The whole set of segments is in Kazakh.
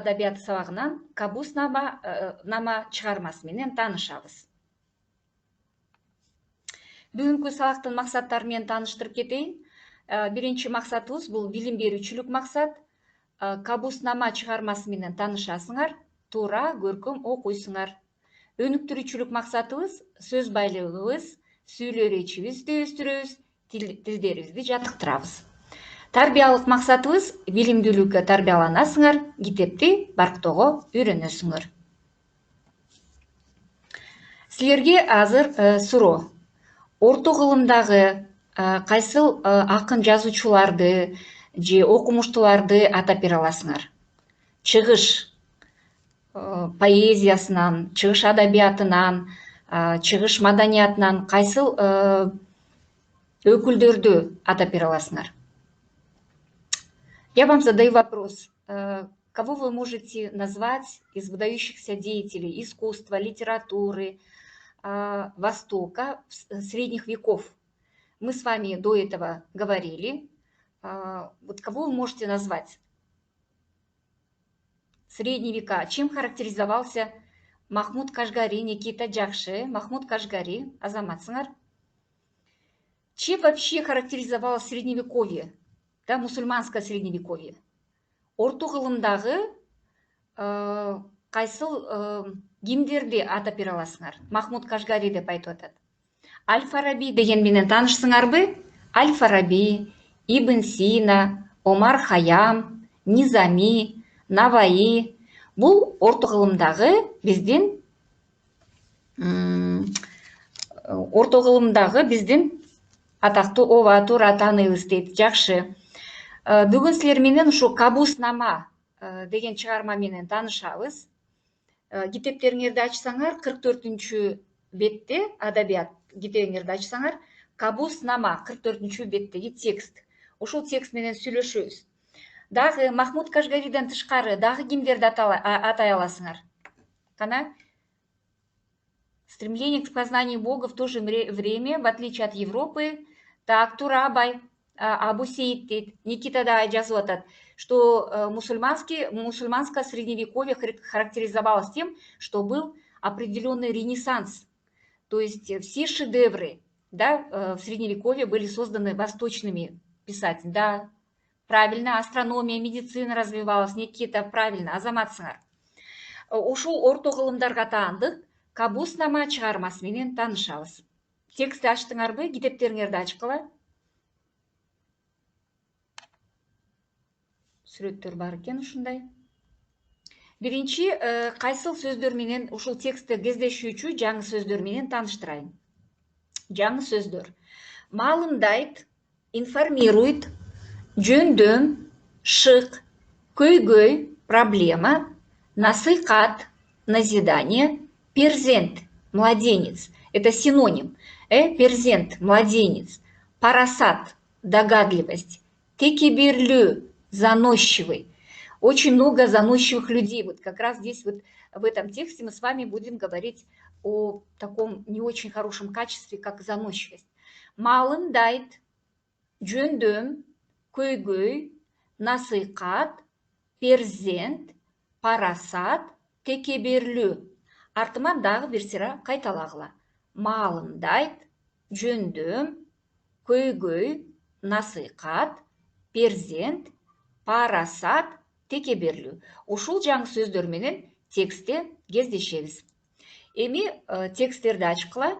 Адабият сабагынан Кабус нама чыгармасы менен таанышабыз. Бүгүнкү сабактын максаттары менен тааныштырып кетейин. Биринчи максатыбыз бул билим берүүчүлүк максат. Кабус нама чыгармасы менен таанышасыңар, туура көркөм окуйсуңар. Өнүктүрүүчүлүк максатыбыз сөз байлыгыбыз, сүйлөө эрежибизди өстүрөбүз, тилдерибизди жаттыктырабыз. Тарбиялык максатыбыз билимдүүлүккө тарбияланасыңар, китепти барктоого үйрөнөсүңөр. Силерге азыр суроо. Орто кылымдагы кайсыл акын жазуучуларды же окумуштууларды атап бере аласыңар? Чыгыш поэзиясынан, чыгыш адабиятынан, чыгыш маданиятынан кайсыл өкүлдөрдү атап бере аласыңар? Я вам задаю вопрос. Кого вы можете назвать из выдающихся деятелей искусства, литературы, Востока, средних веков? Мы с вами до этого говорили. Вот кого вы можете назвать? Средние века. Чем характеризовался Махмуд Кашгари, Никита Джакши, Махмуд Кашгари, Азамат Сыңар? Чем вообще характеризовалось Средневековье? Да, мусульманское Средневековье. Орто кылымдагы кайсыл кимдерди атап бере аласыңар? Махмуд Кашгари деп айтып атат. Аль-Фараби деген менен таанышсыңарбы? Аль-Фараби, Ибн Сина, Омар Хаям, Низами, Наваи. Бул орто кылымдагы биздин атактуу ооба туура тааныйбыз дейт. Жакшы. Бүгүн силер менен ушу Кабус нама деген чыгарма менен таанышабыз. Китептериңерди ачсаңар, 44-чү бетте адабият китебиңерди ачсаңар, Кабус нама 44-чү беттеги текст. Ушул текст менен сүйлөшөбүз. Дагы Махмуд Кашгариден тышкары дагы кимдерди атай аласыңар? Кана? Стремление к познанию Бога в то же время, в отличие от Европы. Так, Турабай, Абу Сейд дейт, Никита да жазып атат, что мусульманское средневековье характеризовалось тем, что был определенный ренессанс. То есть все шедевры, да, в средневековье были созданы восточными писателями. Да, правильно, астрономия, медицина развивалась, Никита, правильно, Азамат Сыңар. Ушул орто кылымдарга таандык, Кабус нама чыгармасы менен таанышабыз. Текстти ачтыңарбы? Китептериңерди ачкыла. Сүрөттөр бар экен ушундай. Биринчи, кайсыл сөздөр менен ушул текстте кездешүүчү жаңы сөздөр менен тааныштырайын. Жаңы сөздөр. Маалымдайт, информирует, жөндөм, шык, көйгөй, проблема, насыйкат, назидание, перзент, младенец. Это синоним. Перзент, младенец. Парасат, догадливость. Текеберлю, заносчивый. Очень много заносчивых людей. Вот как раз здесь вот в этом тексте мы с вами будем говорить о таком не очень хорошем качестве, как заносчивость. Маалымдайт, жөндөм, көйгөй, насыйкат, перзент, парасат, текеберлүү. Артыман дагы бир сыра кайталагыла. Маалымдайт, жөндөм, көйгөй, насыйкат, перзент, парасат, текеберлүү. Ушул жаңы сөздөр менен текстте кездешебиз. Эми тексттерди ачкыла.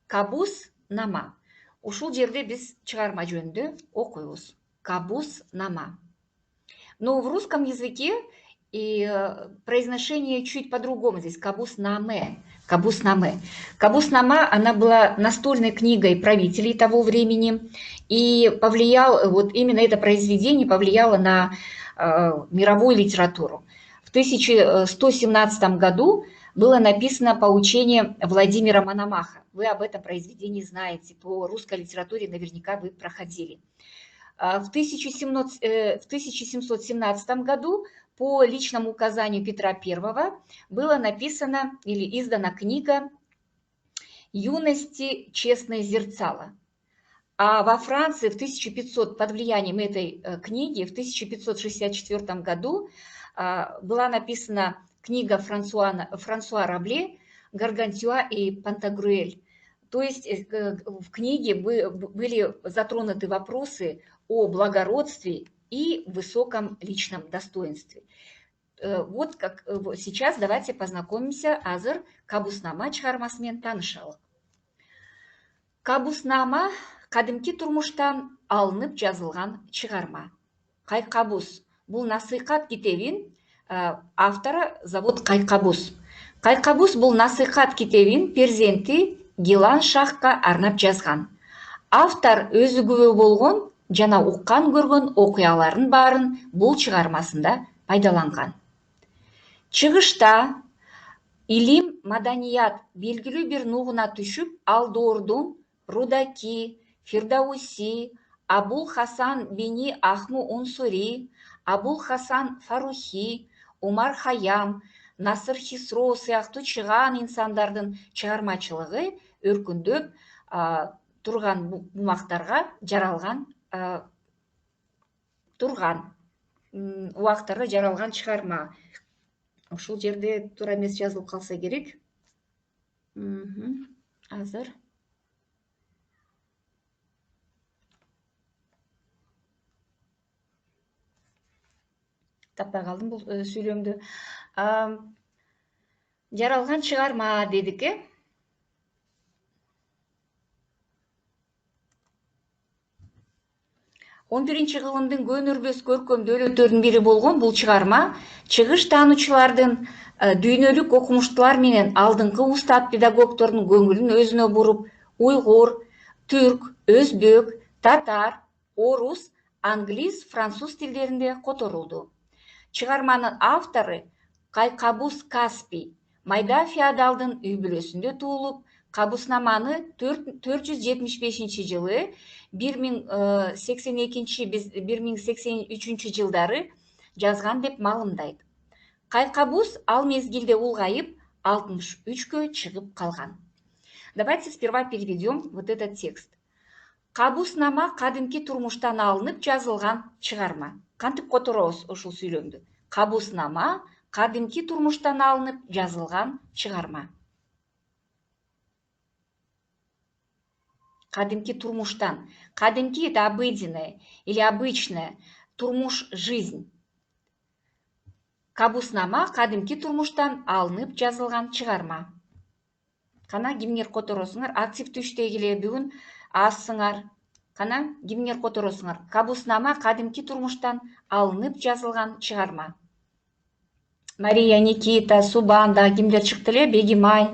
Кабус нама. Ушул жерде биз чыгарма жөнүндө окуйбуз. Кабус нама. Но в русском языке и произношение чуть по-другому здесь. Кабус наме. Кабус наме. Кабус нама, она была настольной книгой правителей того времени. И вот именно это произведение повлияло на мировую литературу. В 1117 году было написано поучение Владимира Мономаха. Вы об этом произведении знаете. По русской литературе наверняка вы проходили. В 1717 году по личному указанию Петра I была написана или издана книга «Юности честное зерцало». А во Франции под влиянием этой книги в 1564 году была написана книга Франсуа Рабле «Гаргантюа и Пантагрюэль». То есть в книге были затронуты вопросы о благородстве и высоком личном достоинстве. Вот как сейчас давайте познакомимся азыр кабуснама чыгармасымен танышалық. Кабуснама кадимки турмуштан алынып жазылған чыгарма. Кайкабус бул насыйкат китебин автору завод Кайкабус. Кайкабус бул насыйкат китебин перзенти Гилан Шахка арнап жазган. Автор өзү күбө болгон жана уккан көргөн окуяларын баарын бул чыгармасында пайдаланган. Чыгышта илим, маданият белгилүү бир нугуна түшүп, ал доордун Рудаки, Фирдауси, Абул Хасан бини Ахму Унсури, Абул Хасан Фарухи, Умар Хаям, Насыр Хисро сыяктуу чыгаан инсандардын чыгармачылыгы өркүндөп турган бумактарга жаралган убактарга жаралган чыгарма. Ушул жерде туура эмес жазылып калса керек. Азыр таппай калдым бул сүйлөмдү. Жаралган чыгарма дедик, 11 кылымдын көнүрбөс көркөм дөөлөттөрүнүн бири болгон бул чыгарма чыгыш таануучулардын дүйнөлүк окумуштуулар менен алдыңкы устат педагогдордун көңүлүн өзүнө буруп, уйгур, түрк, өзбек, татар, орус, англис, француз тилдеринде которулду. Чыгарманын автору Кайкабус Каспий майда феодалдын үй бүлөсүндө туулуп, Кабуснаманы 475 жылы 1082-1083 жылдары жазган деп маалымдайт. Кайкабус ал мезгилде улгайып 63кө чыгып калган. Давайте сперва переведем вот этот текст. Кабуснама кадимки турмуштан алынып жазылган чыгарма. Кантип которобуз ушул сүйлөмдү? Кабуснама кадимки турмуштан алынып жазылган чыгарма. Кадимки турмуштан. Кадимки — это обыденное или обычное, турмуш — жизнь. Кабуснама кадимки турмуштан алынып жазылган чыгарма. Кана кимдер которосуңар? Активдүү иштегиле, бүгүн азсыңар. Кана кимдер которосуңар? Кабуснама кадимки турмуштан алынып жазылган чыгарма. Мария, Никита, Субанда, кимдер чыкты эле? Бегимай.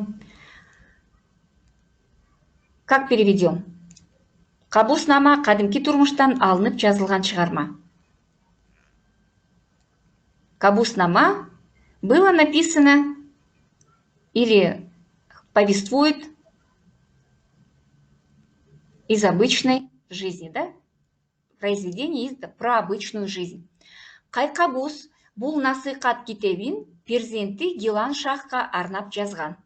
Как переведем? Кабуснама кадимки турмуштан алынып жазылган чыгарма. Кабуснама было написано или повествует из обычной жизни, да? Произведение про обычную жизнь. Кайкабус бул насыйкат китебин перзенти Гилан Шахка арнап жазган.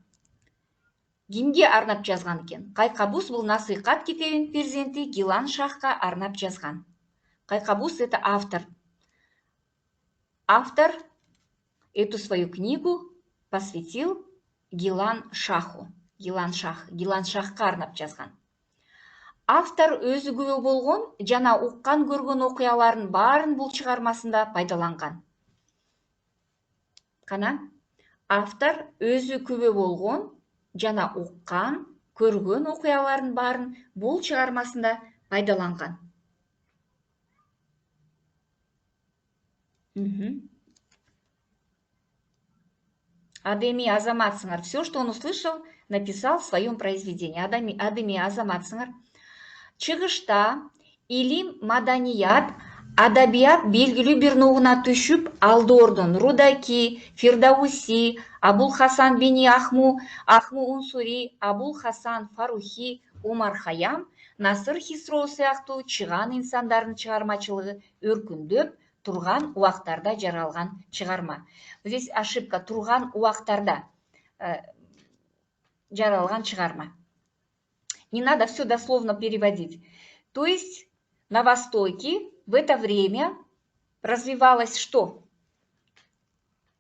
Кимге арнап жазган экен? Кайкабус бул насыйкат китебин перзенти Гилан Шахка арнап жазган. Кайкабус — это автор. Автор эту свою книгу посвятил Гилан Шаху. Гилан Шахка арнап жазган. Автор өзү күбө болгон жана уккан көргөн окуяларын баарын бул чыгармасында пайдаланган. Кана, автор өзү күбө болгон жана уккан көргөн окуяларын баарын бул чыгармасында пайдаланган. Адеми азаматсыңар. Все, что он услышал, написал в своем произведении. Адеми азаматсыңар. Чыгышта илим, маданият, адабият белгилүү бир нугуна түшүп, алдоордун Рудаки, Фирдауси, Абул Хасан бини Ахму Унсури, Абул Хасан Фарухи, Умар Хаям, Насыр Хисро сыяктуу чыгаан инсандардын чыгармачылыгы өркүндөп турган убактарда жаралган чыгарма. Здесь ошибка: турган убактарда жаралган чыгарма. Не надо все дословно переводить. То есть на Востоке в это время развивалось что?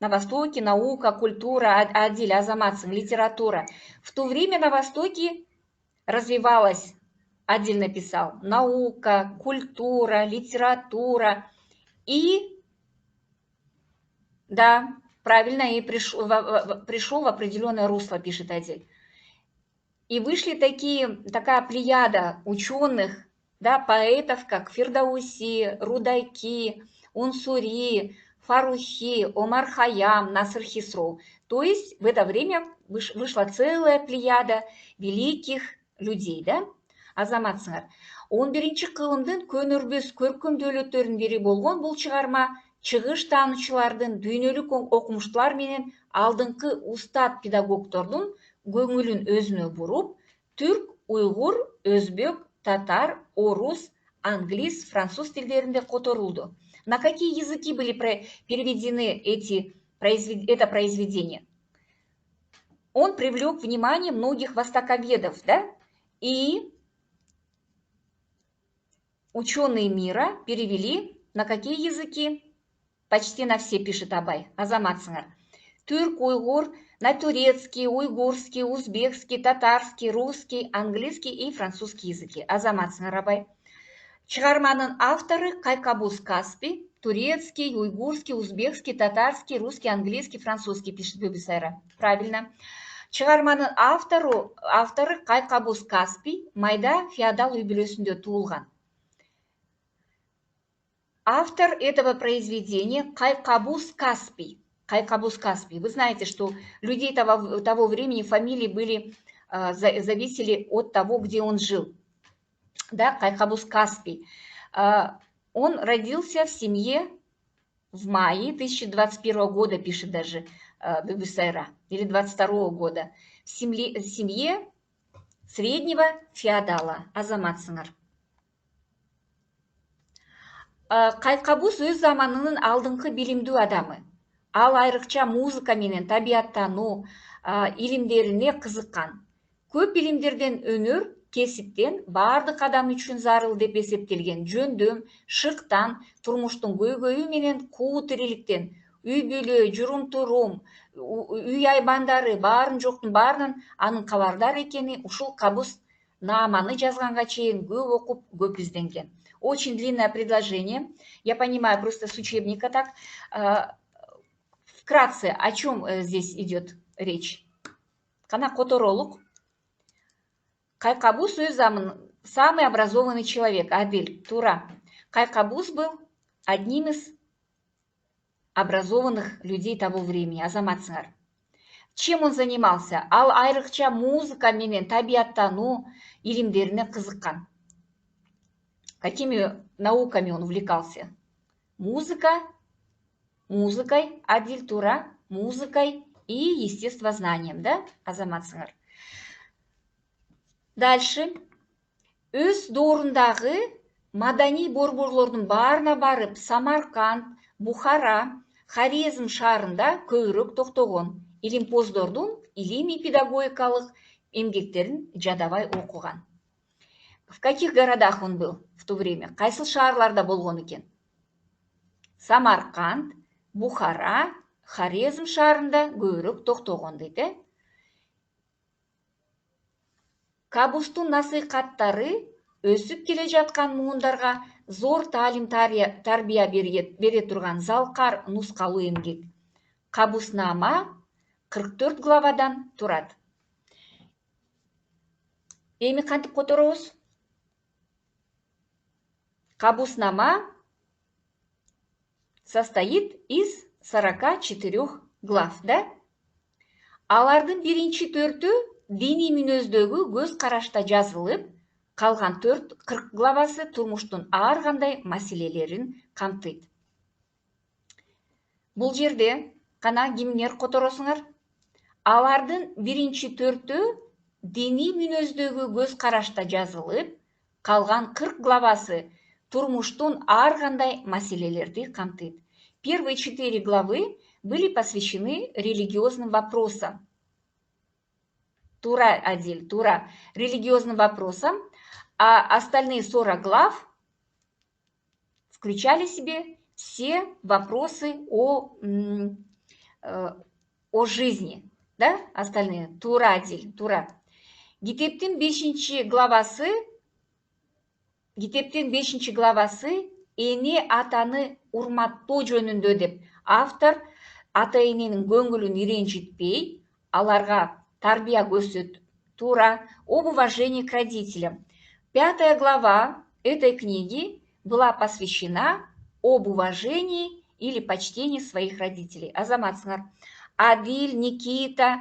На Востоке наука, культура, Адиль, Азаматсың, литература. В то время на Востоке развивалась, Адиль написал, наука, культура, литература. И, да, правильно, и пришел в определенное русло, пишет Адиль. И вышли такая плеяда ученых, да, поэтов, как Фирдауси, Рудайки, Унсури, Фарухи, Омар Хайям, Насыр Хисроу. То есть в это время вышла целая плеяда великих людей, да? Азаматсыңар. 11-ші кылымдын көнөрбөс көркөмдүүлүктөрүнүн бири болгон бул чыгарма чыгыш таануучулардын, дүйнөлүк окумуштуулар менен алдыңкы устат педагогдордун көңүлүн өзүнө буруп, түрк, уйгур, өзбек, татар, орус, англис, француз тилдеринде которулду. На какие языки были переведены это произведение? Он привлек внимание многих востоковедов, да? И ученые мира перевели на какие языки? Почти на все, пишет Абай, Азаматсыңар. Түрк, уйгур, на турецкий, уйгурский, узбекский, татарский, русский, английский и французский языки. Азаматсыңар, Абай. Чыгарманын авторы Кайкабус Каспий, турецкий, уйгурский, узбекский, татарский, русский, английский, французский, пишет Бибисайра. Правильно. Чыгарманын авторы Кайкабус Каспий майда феодал үй бүлөсүндө туулган. Автор этого произведения Кайкабус Каспий. Кайкабус Каспий. Вы знаете, что людей того времени фамилии зависели от того, где он жил. Да, Кайкабус Каспий. Он родился в семье в мае 1021 года, пишет даже Бибисайра, или 22 года, в семье среднего феодала, Азаматсыңар. Кайкабус өз заманынын алдыңкы билимдүү адамы. Ал айрыкча музыка менен табияттануу илимдерине кызыккан. Көп билимдерден өнөр, кесиптен бардык адам үчүн зарыл деп эсептелген жөндөм, шыктан, турмуштун көйгөйү менен куу тириликтен, үй бүлө, журум-турум, үй айбандары баарын жоктун баарынан анын кабардар экени ушул Кабус нааманы жазганга чейин көп окуп, көп изденген. Очень длинное предложение. Я понимаю, просто с учебника так. Вкратце, о чем здесь идет речь? Кана которолук. Кайкабус самый образованный человек, Адиль, Тура. Кайкабус был одним из образованных людей того времени, Азаматсыңар. Чем он занимался? Ал айрыкча музыка менен табияттануу илимдерине кызыккан. Какими науками он увлекался? Музыкой, Адиль, Тура, музыкой и естествознанием, да, Азаматсыңар? Дальше. Өз доорундагы мадани борборлордун баарына барып, Самарканд, Бухара, Хорезм шаарында көбүрөөк токтогон. Илимпоздордун илимий педагогикалык эмгектерин жадабай окуган. В каких городах он был в то время? Кайсыл шаарларда болгон экен? Самарканд, Бухара, Хорезм шаарында көбүрөөк токтогон дейт, Кабустун насыйкаттары өсүп келе жаткан муундарга зор таалим тарбия бере турган залкар нускалуу эмгек. Кабуснама 44 главадан турат. Эми кантип которобуз? Кабуснама состоит из 44 глав, да? Алардын биринчи төртү диний мүнөздөгү көз карашта жазылып, калган 40 главасы турмуштун ар кандай маселелерин камтыйт. Бул жерде кана кимдер которосуңар? Алардын биринчи төртү диний мүнөздөгү көз карашта жазылып, калган 40 главасы турмуштун ар кандай маселелерди камтыйт. Первые 4 главы были посвящены религиозным вопросам. Тура, Адиль, Тура, религиозным вопросам, а остальные 40 глав включали в себе все вопросы о о жизни, да, остальные. Тура, Адиль, Тура. Китептин 5 главасы, эне атаны урматтоо жөнүндө деп автор ата эненин көңүлүн иренжитпей, аларга тарбия көрсөт. Тура, об уважении к родителям. 5 глава этой книги была посвящена об уважении или почтении своих родителей. Азаматсыңар. Адиль, Никита,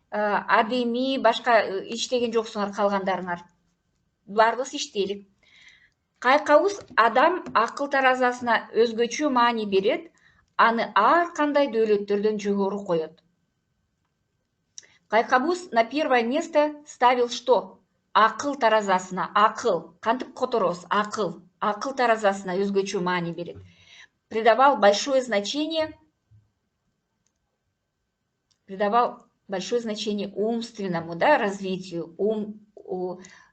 Адеми, башка иштеген жоксуңар калгандарыңар. Бардыгыбыз иштейлик. Кайкабус адам акыл таразасына өзгөчө маани берет, аны ар кандай дөөлөттөрдөн жогору коет. Кайкабус на первое место ставил что? Акыл таразасына, акыл, кантип которобуз, акыл таразасына өзгөчө маани берет. Придавал большое значение умственному, да, развитию,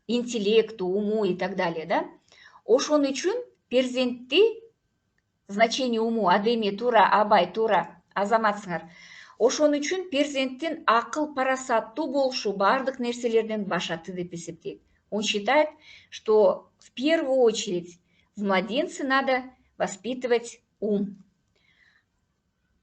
интеллекту, уму и так далее, да. Ошон үчүн перзентти значение уму, Адеми, Тура, Абай, Тура, азаматсыңар. Ошон үчүн перзенттин акыл парасаттуу болушу бардык нерселерден башаты деп эсептейт. Он считает, что в первую очередь в младенце надо воспитывать ум.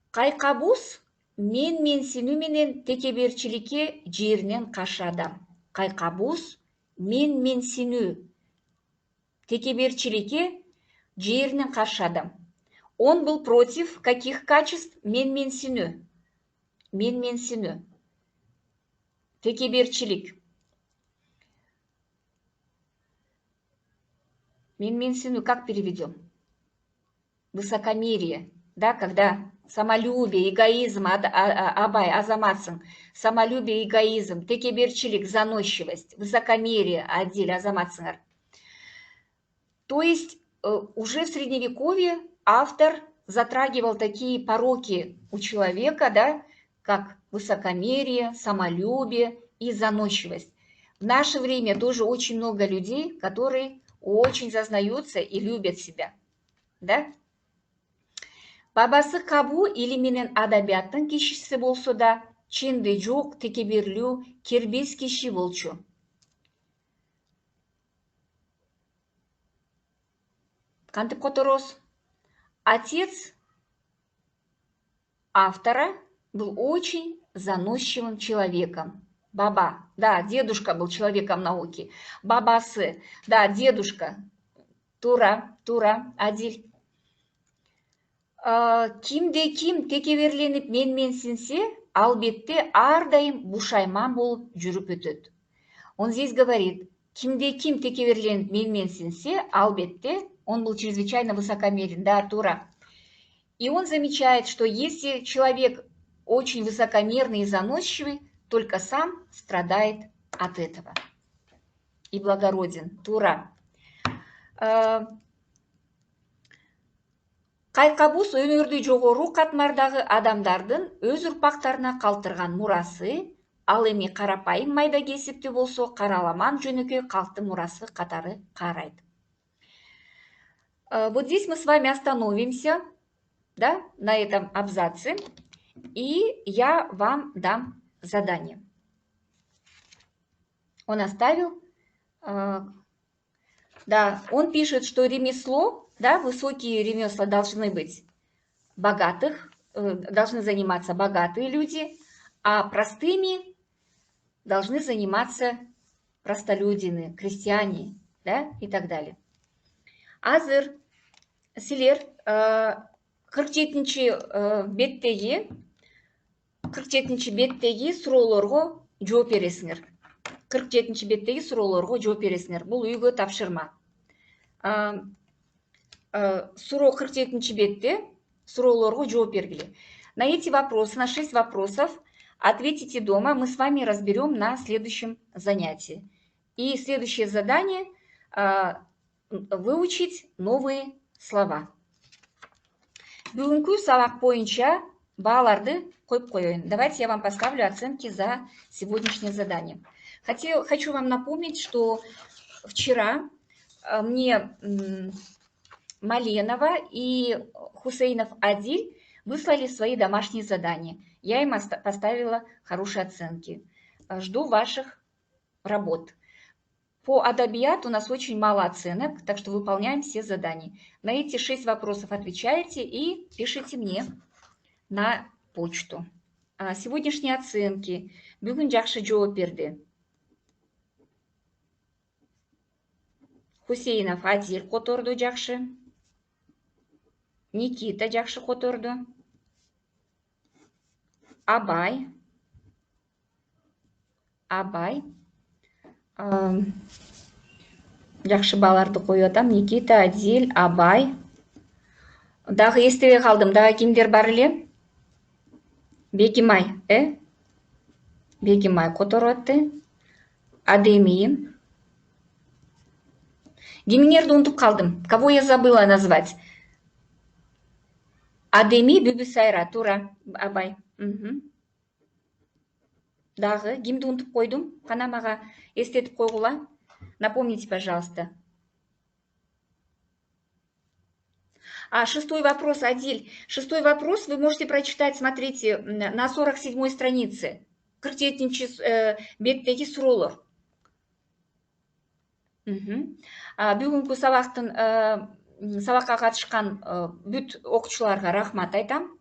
Кайкабус менсинүү менен текеберчиликке жеринен каршы адам. Кайкабус менсинүү текеберчиликке жеринен каршы адам. Он был против каких качеств? Менсинүү. Текеберчилик. Менсинүү как переведем? Высокомерие, да, когда самолюбие, эгоизм, Абай, азаматсың, самолюбие, эгоизм, текеберчилик, заносчивость, высокомерие, Адиль, азаматсыңар. То есть уже в Средневековье автор затрагивал такие пороки у человека, да, как высокомерие, самолюбие и заносчивость. В наше время тоже очень много людей, которые очень зазнаются и любят себя, да. Бабасы Кабу или менен адабияттын кишиси болсо да, ченди жок, текеберлүү, кербес киши болчу. Кантип которобуз? Отец автора был очень заносчивым человеком. Баба, да, дедушка был человеком науки. Бабасы, да, дедушка. Тура, Адиль. Кимде-ким текеберленип менсинсе, албетте ар дайым бушайман болуп жүрүп өтөт. Он здесь говорит, кимде-ким текеберленип менсинсе, албетте он был чрезвычайно высокомерен, да, Тура. И он замечает, что если человек очень высокомерный и заносчивый, только сам страдает от этого. И благороден, Тура. Кайкабус өнөрдү жогору катмардагы адамдардын өз урпактарына калтырган мурасы, ал эми карапайым майда кесиптүү болсо караламан жөнөкөй калктын мурасы катары карайт. Вот здесь мы с вами остановимся, да, на этом абзаце, и я вам дам задание. Он оставил, да, он пишет, что ремесло, да, высокие ремесла должны быть богатых, должны заниматься богатые люди, а простыми должны заниматься простолюдины, крестьяне, да, и так далее. Азыр силер 47-чи беттеги суроолорго жооп бересиңер. 47-чи беттеги суроолорго жооп бересиңер. Бул үйгө тапшырма. Суроо 47-чи бетте суроолорго жооп бергиле. На эти вопросы, на 6 вопросов ответите дома. Мы с вами разберем на следующем занятии. И следующее задание выучить новые слова. Бүгүнкү сабак боюнча бааларды коюп коеюн. Давайте я вам поставлю оценки за сегодняшнее задание. Хочу вам напомнить, что вчера мне Маленова и Хусейнов Адиль выслали свои домашние задания. Я им поставила хорошие оценки. Жду ваших работ. По адабият у нас очень мало оценок, так что выполняем все задания. На эти 6 вопросов отвечаете и пишите мне на почту. Сегодняшние оценки. Бүгін жақсы жауап берді. Хусейнов Адиль которду жақсы. Никита жақсы которду. Абай. Жақсы баларды қойып Никита, Адиль, Абай. Дағы естіре қалдым. Дағы кімдер бар еле? Бегимай, Бегимай которотты. Адеми. Кимнерді ұмытып қалдым. Кого я забыла назвать? Адеми Бибисайра, тура, Абай. Дағы кимді ұмытып қойдым? Қана маға естетіп қойғыла. Напомните, пожалуйста. 6-й вопрос, Адиль. 6-й вопрос вы можете прочитать, смотрите, на 47-й странице. Беттегі сұролыр. Бүгінгі сабаққа қатысқан бүт оқушыларға рахмат айтам.